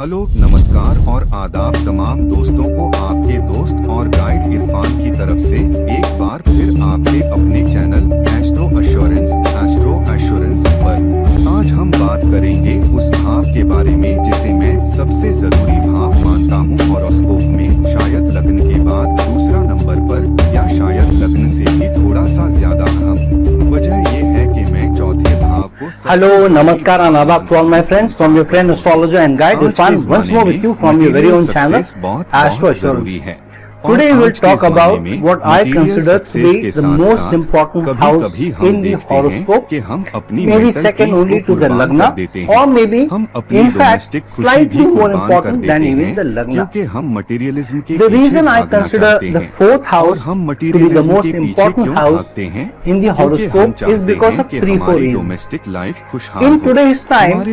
Hello, नमस्कार और आदाब तमाम दोस्तों को आपके दोस्त और गाइड इरफान की तरफ से एक बार फिर आपके अपने चैनल एस्ट्रो एश्योरेंस पर। आज हम बात करेंगे उस भाव के बारे में जिसे मैं सबसे जरूरी भाव मानता हूँ हॉरोस्कोप में, शायद लग्न के बाद दूसरा नंबर पर या शायद लग्न से भी थोड़ा सा ज्यादा अहम। वजह ये है कि मैं चौथे भाव को Hello, Namaskar and Adab to all my friends from your friend Astrology and Guide Irfan once more with you from your very own channel Astroassurance. Today we will talk about what I consider to be the most important house in the horoscope, maybe second only to the Lagna or maybe in fact slightly more important than even the Lagna. The reason I consider the fourth house to be the most important house in the horoscope is because of 3-4 reasons. In today's time,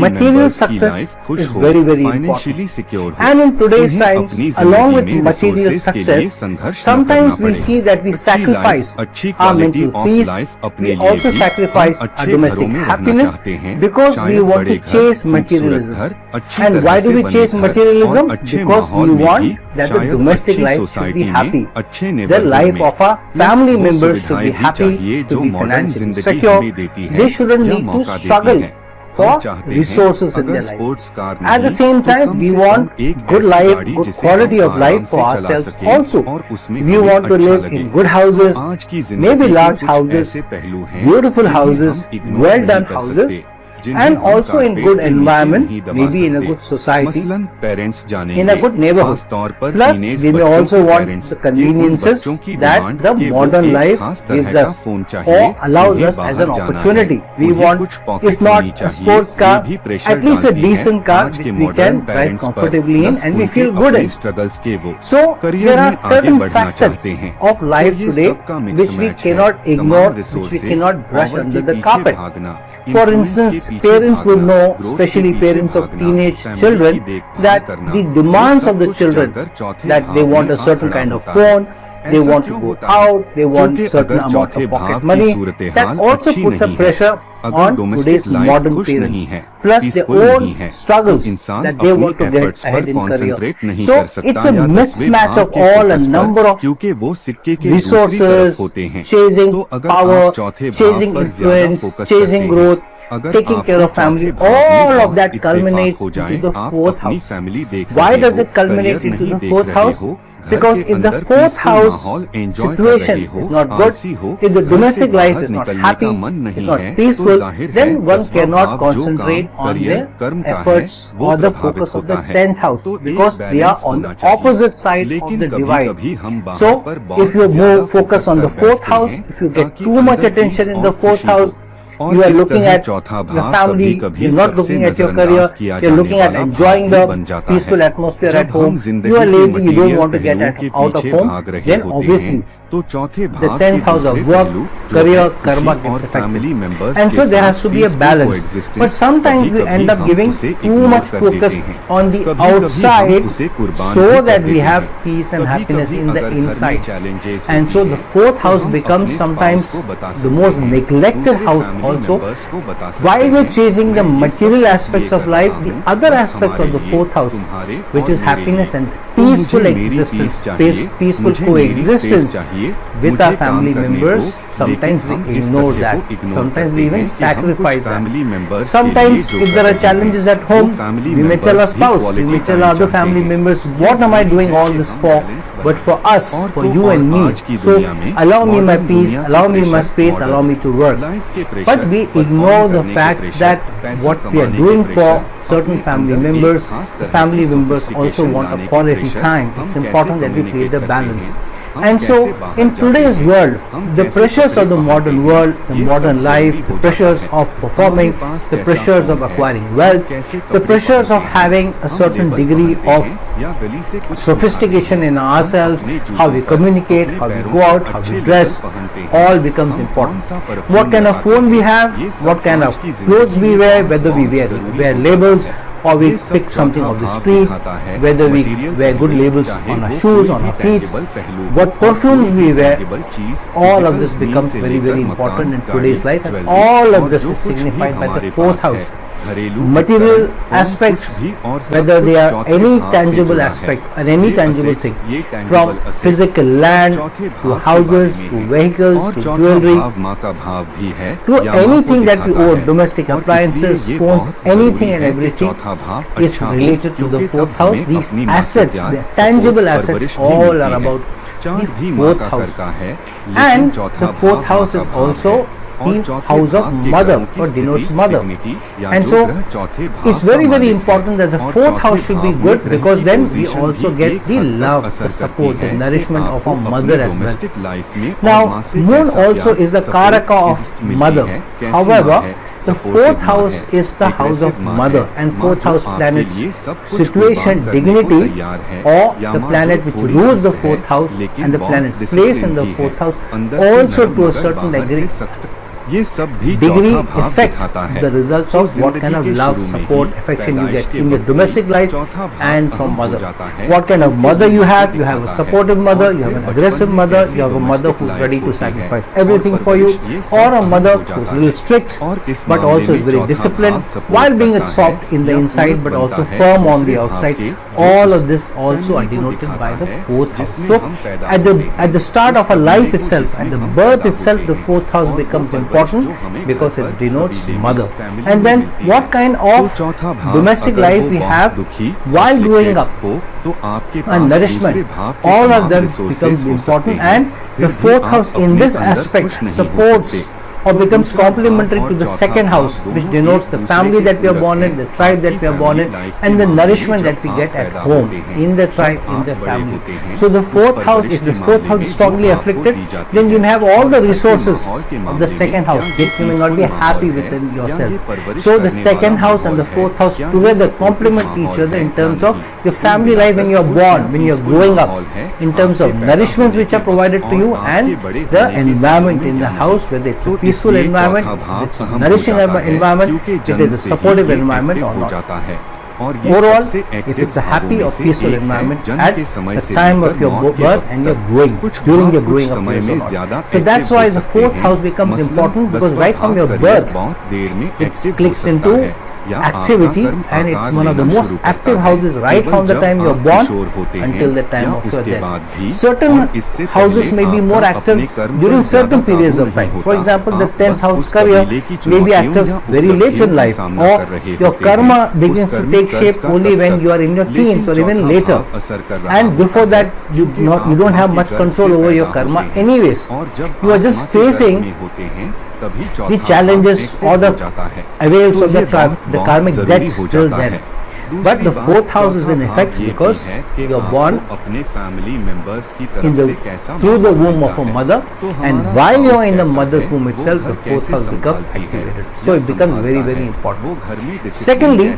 material success is very important, and in today's times, along with material success, sometimes we see that we sacrifice our mental peace, we also sacrifice our domestic happiness because we want to chase materialism. And why do we chase materialism? Because we want that the domestic life should be happy, the life of our family members should be happy, should be financially secure, they shouldn't need to struggle for resources in their life. At the same time, we want good life, good quality of life for ourselves also. We want to live in good houses, maybe large houses, beautiful houses, well done houses, and also in good environments, maybe in a good society, in a good neighborhood. Plus, we may also want the conveniences that the modern life gives us or allows us as an opportunity. We want, if not a sports car, at least a decent car which we can drive comfortably in and we feel good in. So, there are certain facets of life today which we cannot ignore, which we cannot brush under the carpet. For instance, parents would know, especially parents of teenage children, that the demands of the children, that they want a certain kind of phone, they want to go out, they want a certain amount of pocket money, that also puts a pressure on today's modern parents, plus their own struggles that they want to get ahead in career. So it's a mismatch of all a number of resources, chasing power, chasing influence, chasing growth, taking care of family, all of that culminates into the fourth house. Why does it culminate into the fourth house? Because if the fourth house situation is not good, if the domestic life is not happy, is not peaceful, then one cannot concentrate on their efforts or the focus of the 10th house, because they are on the opposite side of the divide. So if you focus on the fourth house, if you get too much attention in the fourth house, you are looking at your family, you are not looking at your career, you are looking at enjoying the peaceful atmosphere at home, you are lazy, you don't want to get out of home, then obviously the 10th house of work, career, karma gets affected. And so there has to be a balance. But sometimes we end up giving too much focus on the outside so that we have peace and happiness in the inside. And so the fourth house becomes sometimes the most neglected house also. While we're chasing the material aspects of life, the other aspects of the fourth house, which is happiness and peaceful existence, peaceful coexistence with our family members, sometimes we ignore that, sometimes we even sacrifice that. Sometimes if there are challenges at home, we may tell our spouse, we may tell our other family members, what am I doing all this for? But for us, for you and me, so allow me my peace, allow me my space, allow me to work. But we ignore the fact that what we are doing for certain family members, the family members also want a quality time. It's important that we create the balance. And so, in today's world, the pressures of the modern world, the modern life, the pressures of performing, the pressures of acquiring wealth, the pressures of having a certain degree of sophistication in ourselves, how we communicate, how we go out, how we dress, all becomes important. What kind of phone we have, what kind of clothes we wear, whether we wear labels, or we pick something off the street, whether we wear good labels on our shoes, on our feet, what perfumes we wear, all of this becomes very important in today's life, and all of this is signified by the fourth house. material aspects, whether they are any tangible aspects or any tangible thing, from physical land to houses to vehicles to jewelry to anything that we own, domestic appliances, phones, anything and everything is related to the fourth house. These assets, the tangible assets, all are about the fourth house. And the fourth house is also the house of mother, or denotes mother. And so it's very important that the fourth house should be good, because then we also get the love, the support, the nourishment of our mother as well. Now moon also is the karaka of mother. However, the fourth house is the house of mother, and fourth house planets situation, dignity, or the planet which rules the fourth house and the planet's place in the fourth house also to a certain degree affect the results of what kind of love, support, affection you get in your domestic life and from mother. What kind of mother you have a supportive mother, you have an aggressive mother, you have a mother who is ready to sacrifice everything for you, or a mother who is really strict but also is very disciplined while being soft in the inside but also firm on the outside. All of this also are denoted by the fourth house. So at the start of a life itself, at the birth itself, the fourth house becomes important because it denotes mother. And then what kind of domestic life we have while growing up and nourishment, all of them becomes important, and the fourth house in this aspect supports or becomes complementary to the second house, which denotes the family that we are born in, the tribe that we are born in, and the nourishment that we get at home, in the tribe, in the family. So the fourth house, if the fourth house is strongly afflicted, then you have all the resources of the second house, yet you may not be happy within yourself. So the second house and the fourth house together complement each other in terms of your family life when you are born, when you are growing up, in terms of nourishments which are provided to you, and the environment in the house, whether it's a peaceful environment, it's a nourishing environment, it is a supportive environment or not. Overall, if it's a happy or peaceful environment at the time of your birth and you're growing, during your growing up years or not. So that's why the fourth house becomes important, because right from your birth, it clicks into activity, and it's one of the most active houses right from the time you're born until the time of your death. Certain houses may be more active during certain periods of time. For example, the 10th house career may be active very late in life, or your karma begins to take shape only when you are in your teens or even later, and before that you don't have much control over your karma anyways. You are just facing the challenges or the avails of the karmic debt till then. But the fourth house is in effect because you are born through the womb of a mother, and while you are in the mother's womb itself, the fourth house becomes activated. So it becomes very important. Secondly,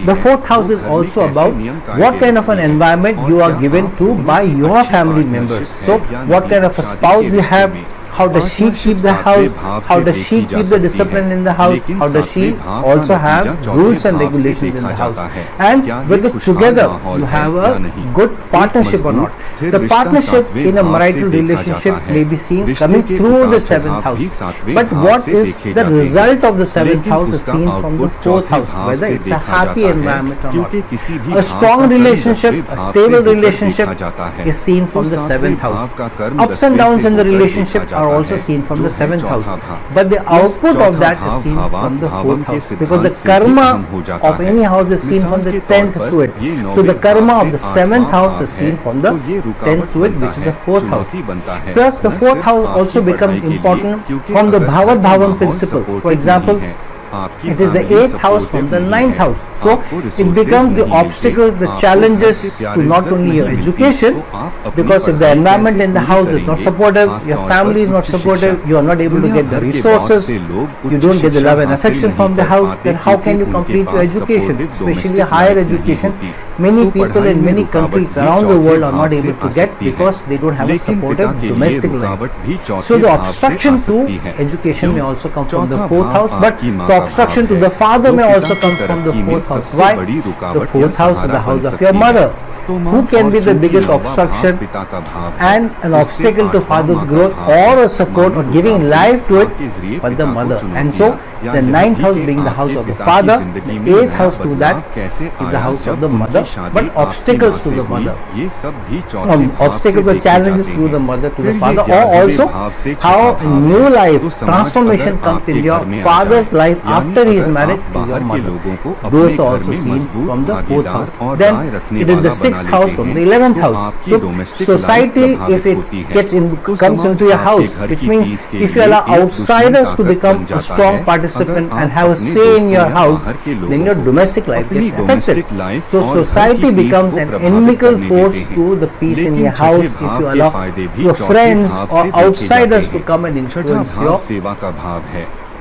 the fourth house is also about what kind of an environment you are given to by your family members. So what kind of a spouse you have, how does she keep the house, how does she keep the discipline in the house, how does she also have rules and regulations in the house, and whether together you have a good partnership or not. The partnership in a marital relationship may be seen coming through the seventh house, but what is the result of the seventh house is seen from the fourth house, whether it's a happy environment or not. A strong relationship, a stable relationship is seen from the seventh house. Ups and downs in the relationship are also seen from the seventh house, but the output of that is seen from the fourth house, because the karma of any house is seen from the 10th to it. So the karma of the 7th house is seen from the 10th to it, which is the fourth house. Plus the fourth house also becomes important from the Bhavat Bhavan principle. For example, it is the 8th house from the 9th house. So it becomes the obstacle, the challenges to not only your education, because if the environment in the house is not supportive, your family is not supportive, you are not able to get the resources, you don't get the love and affection from the house, then how can you complete your education, especially higher education? Many people in many countries around the world are not able to get because they don't have a supportive domestic life. So the obstruction to education may also come from the fourth house, but the obstruction to the father may also come from the fourth house. Why? The fourth house is the house of your mother. Who can be the biggest obstruction and an obstacle to father's growth or a support or giving life to it but the mother? And so the ninth house being the house of the father, the eighth house to that is the house of the mother, but obstacles to the mother, obstacles or challenges through the mother to the father, or also how new life transformation comes in your father's life after he is married to your mother. Those are also seen from the fourth house. Then it is the sixth house from the 11th house. So society, if it comes into your house, which means if you allow outsiders to become a strong participant and have a say in your house, then your domestic life gets affected. So society becomes an inimical force to the peace in your house if you allow your friends or outsiders to come and influence your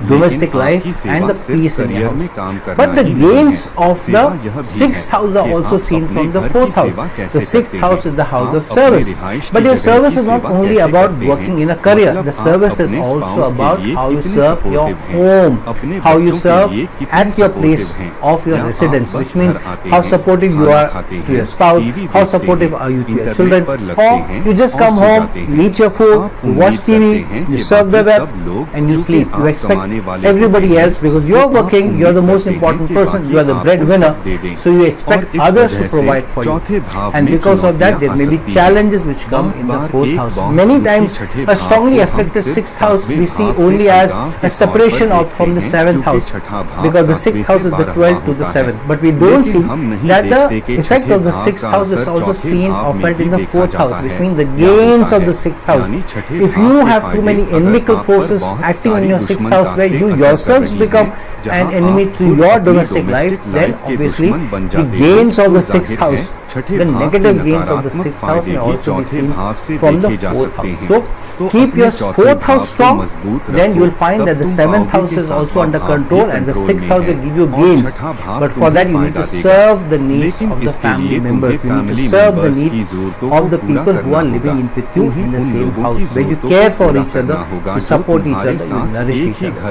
domestic life and the peace in your house. But the gains of the sixth house are also seen from the fourth house. The sixth house is the house of service. But your service is not only about working in a career. The service is also about how you serve your home, how you serve at your place of your residence, which means how supportive you are to your spouse, how supportive are you to your children, or you just come home, you eat your food, you watch TV, you serve the web, and you sleep. You expect everybody else, because you're working, you're the most important person, you are the breadwinner, so you expect others to provide for you, and because of that there may be challenges which come in the fourth house. Many times a strongly affected sixth house we see only as a separation out from the seventh house, because the sixth house is the 12th to the 7th, but we don't see that the effect of the sixth house is also seen or felt in the fourth house, which means the gains of the sixth house. If you have too many inimical forces acting in your sixth house, where you yourselves become an enemy to your domestic life, then obviously the gains of the sixth house, the negative gains of the sixth house may also be seen from the fourth house. So keep your fourth house strong, then you will find that the seventh house is also under control and the sixth house will give you gains. But for that you need to serve the needs of the family members, you need to serve the needs of the people who are living with you in the same house, where you care for each other, you support each other, you nourish each other.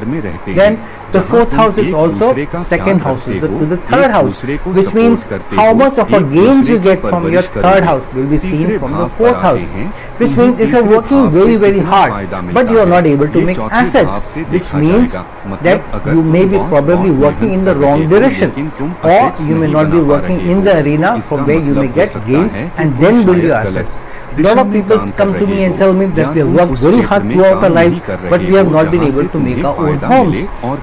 Then the fourth house is also second house to the third house, which means how much of a gains you get from your third house will be seen from the fourth house, which means if you are working very hard but you are not able to make assets, which means that you may be probably working in the wrong direction, or you may not be working in the arena from where you may get gains and then build your assets. A lot of people come to me and tell me that we have worked very hard throughout our lives, but we have not been able to make our own homes.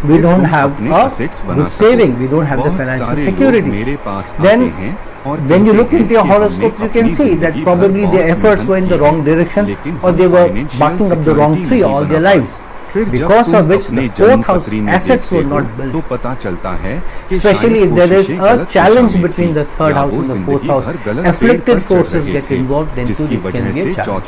We don't have a good saving, we don't have the financial security. Then when you look into your horoscopes, you can see that probably their efforts were in the wrong direction, or they were barking up the wrong tree all their lives, because of which the fourth house assets were not built. Especially if there is a challenge between the third house and the fourth house, afflicted forces get involved, then too it can be a challenge.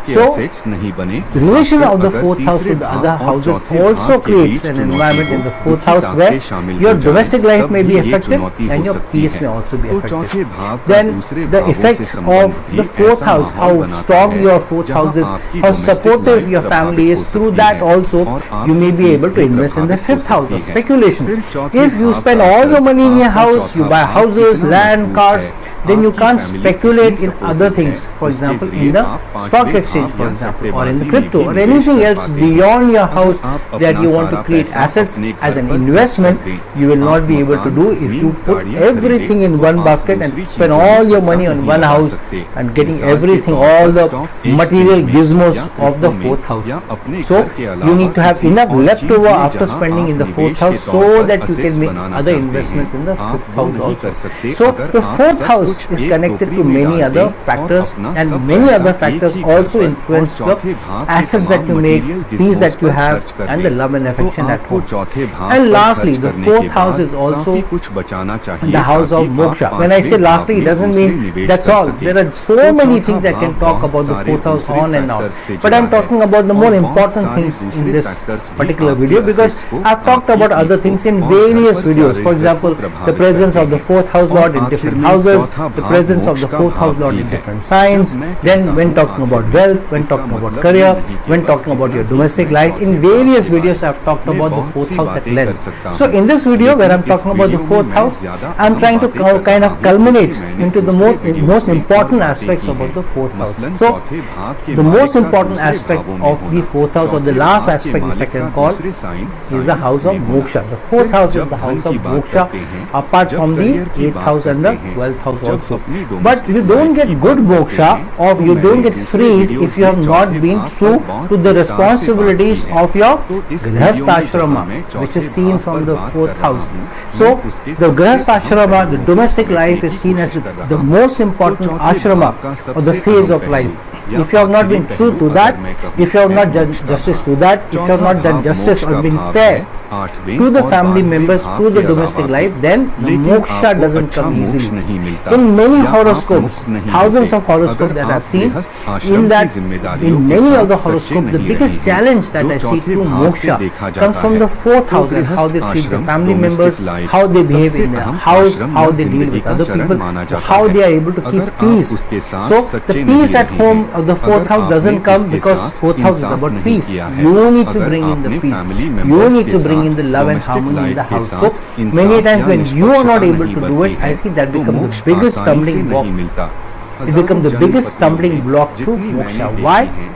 So the relation of the fourth house to the other houses also creates an environment in the fourth house where your domestic life may be affected and your peace may also be affected. Then the effects of the fourth house, how strong your fourth house is, how supportive your family is, through that also you may be able to invest in the fifth house of speculation. If you spend all your money in your house, you buy houses, land, cars, then you can't speculate in other things, for example in the stock exchange, for example, or in the crypto, or anything else beyond your house that you want to create assets as an investment. You will not be able to do if you put everything in one basket and spend all your money on one house and getting everything, all the material gizmos of the fourth house. So you need to have enough leftover after spending in the fourth house, so that you can make other investments in the fifth house also. So the fourth house is connected to many other factors, and many other factors also influence the assets that you make, peace that you have, and the love and affection at home. And lastly, the fourth house is also the house of moksha. When I say lastly, it doesn't mean that's all. There are so many things I can talk about the fourth house on and on, but I'm talking about the more important things in this particular video, because I've talked about other things in various videos. For example, the presence of the fourth house lord in different houses, the presence of the fourth house lord in different signs. Then when talking about wealth, when talking about career, when talking about your domestic life, in various videos I have talked about the fourth house at length. So in this video where I am talking about the fourth house, I am trying to kind of culminate into the most important aspects about the fourth house. So the most important aspect of the fourth house, or the last aspect if I can call, is the house of moksha. The fourth house is the house of moksha, apart from the 8th house and the 12th house also. But you don't get good moksha, or you don't get freed if you have not been true to the responsibilities of your grihastha, which is seen from the 4th house. So the grihastha, the domestic life, is seen as the most important ashrama or the phase of life. If you have not been true to that, if you have not done justice to that, if you have not done justice or been fair to the family members, to the domestic life, then the moksha doesn't come easily. In many horoscopes, thousands of horoscopes that I have seen, in many of the horoscopes, the biggest challenge that I see to moksha comes from the 4th house, and how they treat the family members, how they behave in their house, how they deal with other people, how they are able to keep peace. So the peace at home of the 4th house doesn't come because 4th house is about peace. You need to bring in the peace. You need to bring in the love and harmony in the house. So many times when you are not able to do it, I see that becomes the biggest stumbling block. It becomes the biggest stumbling block to moksha. Why?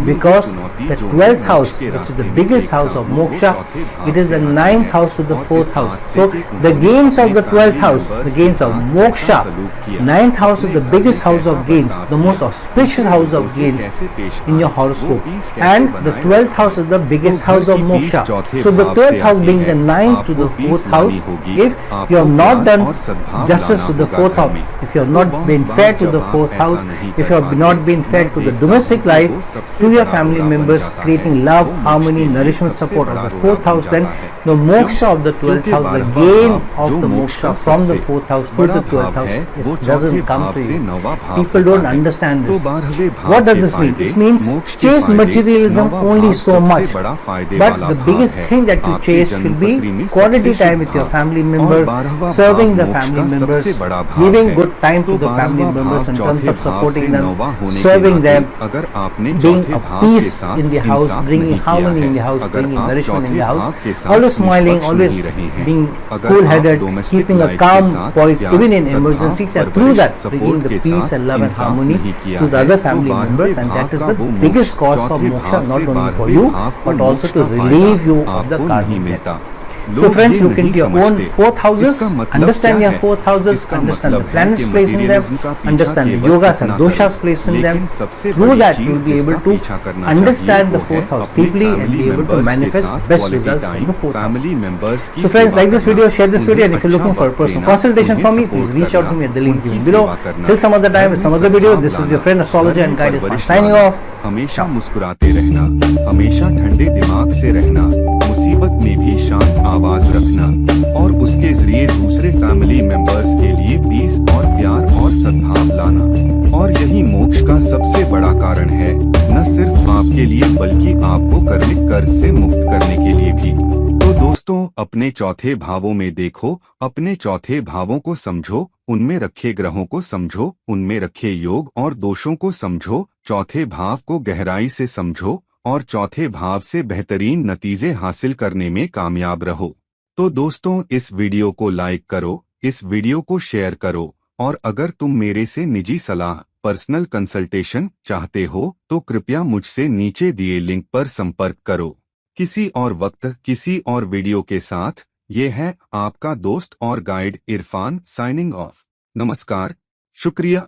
Because the 12th house, which is the biggest house of moksha, it is the 9th house to the 4th house. So the gains of the 12th house, the gains of moksha, 9th house is the biggest house of gains, the most auspicious house of gains in your horoscope, and the 12th house is the biggest house of moksha. So the 12th house being the 9th to the 4th house, if you have not done justice to the 4th house, if you have not been fair to the 4th house, if you have not been fair to the domestic life, to your family members, creating love, harmony, nourishment, support of the 4th house, then the moksha of the 12th house, the gain of the moksha from the 4th house to the 12th house doesn't come to you. People don't understand this. What does this mean? It means chase materialism only so much, but the biggest thing that you chase should be quality time with your family members, serving the family members, giving good time to the family members in terms of supporting them, serving them, being a peace in the house, bringing harmony in the house, bringing nourishment in the house, always smiling, always being cool-headed, keeping a calm voice even in emergencies, and through that bringing the peace and love and harmony to the other family members. And that is the biggest cause for moksha, not only for you but also to relieve you of the karmic debt. So friends, look into your own 4th houses, understand your 4th houses, understand the planets placed in them, understand the yogas and doshas placed in them. Through that you will be able to understand the 4th house deeply and be able to manifest best results in the 4th house. So friends, like this video, share this video, and if you are looking for a personal consultation from me, please reach out to me at the link given below. Till some other time with some other video, this is your friend Astrology and Guide Irfan signing off. हमेशा मुस्कुराते रहना, हमेशा ठंडे दिमाग से रहना, मुसीबत में भी शांत आवाज रखना और उसके जरिए दूसरे फैमिली मेंबर्स के लिए पीस और प्यार और सद्भाव लाना। और यही मोक्ष का सबसे बड़ा कारण है, न सिर्फ आपके लिए बल्कि आपको कर्मिक कर्ज से मुक्त करने के लिए भी। तो दोस्तों, अपने चौथे भावों में देखो, अपने चौथे भावों को समझो, उनमें रखे ग्रहों को समझो, उनमें रखे योग और दोषों को समझो, चौथे भाव को गहराई से समझो और चौथे भाव से बेहतरीन नतीजे हासिल करने में कामयाब रहो। तो दोस्तों, इस वीडियो को लाइक करो, इस वीडियो को शेयर करो, और अगर तुम मेरे से निजी सलाह, पर्सनल कंसल्टेशन चाहते हो तो कृपया मुझसे नीचे दिए लिंक पर संपर्क करो। किसी और वक्त, किसी और वीडियो के साथ, ये है आपका दोस्त और गाइड इरफान साइनिंग ऑफ। नमस्कार, शुक्रिया।